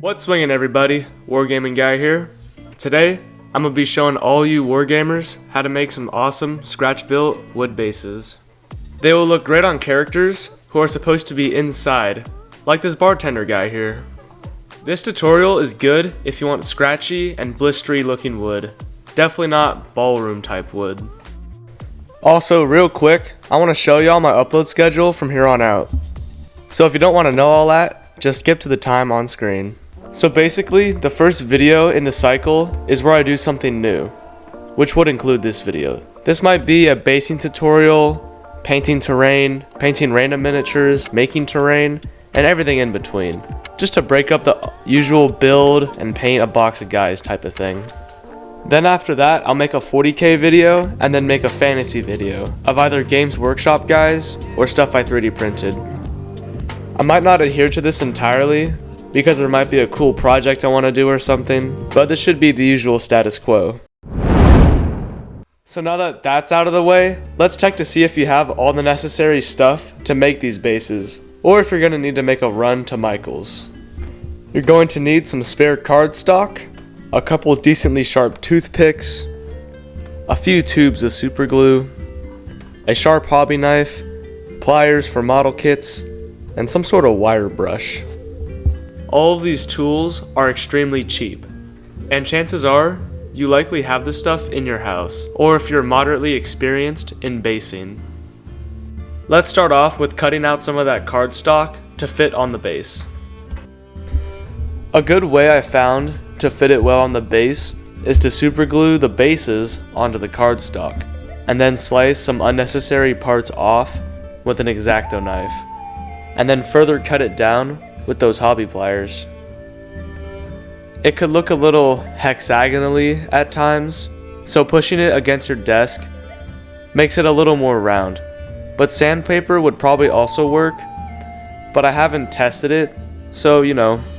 What's swinging, everybody? Wargaming guy here. Today, I'm gonna be showing all you wargamers how to make some awesome scratch-built wood bases. They will look great on characters who are supposed to be inside, like this bartender guy here. This tutorial is good if you want scratchy and blistery looking wood. Definitely not ballroom type wood. Also, real quick, I want to show y'all my upload schedule from here on out. So if you don't want to know all that, just skip to the time on screen. So basically, the first video in the cycle is where I do something new, which would include this video. This might be a basing tutorial, painting terrain, painting random miniatures, making terrain, and everything in between. Just to break up the usual build and paint a box of guys type of thing. Then after that, I'll make a 40K video and then make a fantasy video of either Games Workshop guys or stuff I 3D printed. I might not adhere to this entirely because there might be a cool project I want to do or something, but this should be the usual status quo. So now that that's out of the way, let's check to see if you have all the necessary stuff to make these bases, or if you're going to need to make a run to Michael's. You're going to need some spare cardstock, a couple decently sharp toothpicks, a few tubes of super glue, a sharp hobby knife, pliers for model kits, and some sort of wire brush. All of these tools are extremely cheap, and chances are you likely have this stuff in your house, or if you're moderately experienced in basing. Let's start off with cutting out some of that cardstock to fit on the base. A good way I found to fit it well on the base is to super glue the bases onto the cardstock, and then slice some unnecessary parts off with an X-Acto knife, and then further cut it down with those hobby pliers. It could look a little hexagonally at times, so pushing it against your desk makes it a little more round, but sandpaper would probably also work, but I haven't tested it, so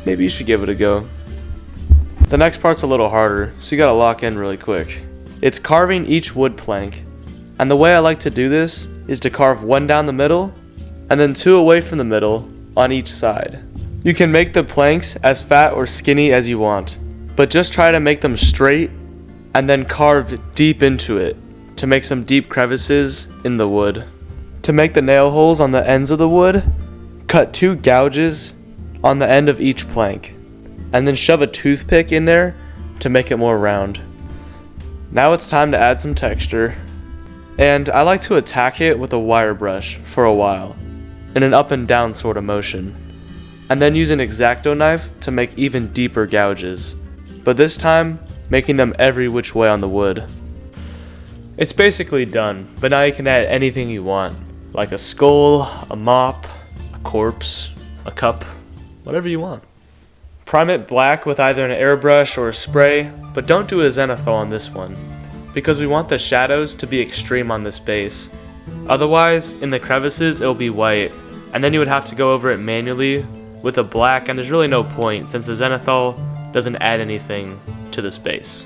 maybe you should give it a go. The next part's a little harder, so you gotta lock in really quick. It's carving each wood plank, and the way I like to do this is to carve one down the middle, and then two away from the middle on each side. You can make the planks as fat or skinny as you want, but just try to make them straight and then carve deep into it to make some deep crevices in the wood. To make the nail holes on the ends of the wood, cut 2 gouges on the end of each plank, and then shove a toothpick in there to make it more round. Now it's time to add some texture, and I like to attack it with a wire brush for a while, in an up and down sort of motion, and then use an X-Acto knife to make even deeper gouges, but this time making them every which way on the wood. It's basically done, but now you can add anything you want, like a skull, a mop, a corpse, a cup, whatever you want. Prime it black with either an airbrush or a spray, but don't do a zenithal on this one, because we want the shadows to be extreme on this base. Otherwise, in the crevices it'll be white, and then you would have to go over it manually with a black, and there's really no point since the zenithal doesn't add anything to this base.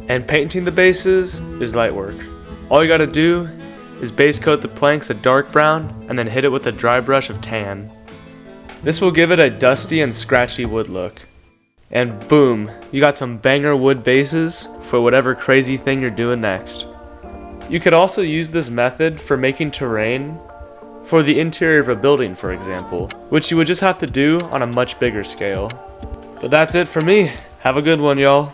And painting the bases is light work. All you gotta do is base coat the planks a dark brown and then hit it with a dry brush of tan. This will give it a dusty and scratchy wood look. And boom, you got some banger wood bases for whatever crazy thing you're doing next. You could also use this method for making terrain for the interior of a building, for example, which you would just have to do on a much bigger scale. But that's it for me. Have a good one, y'all.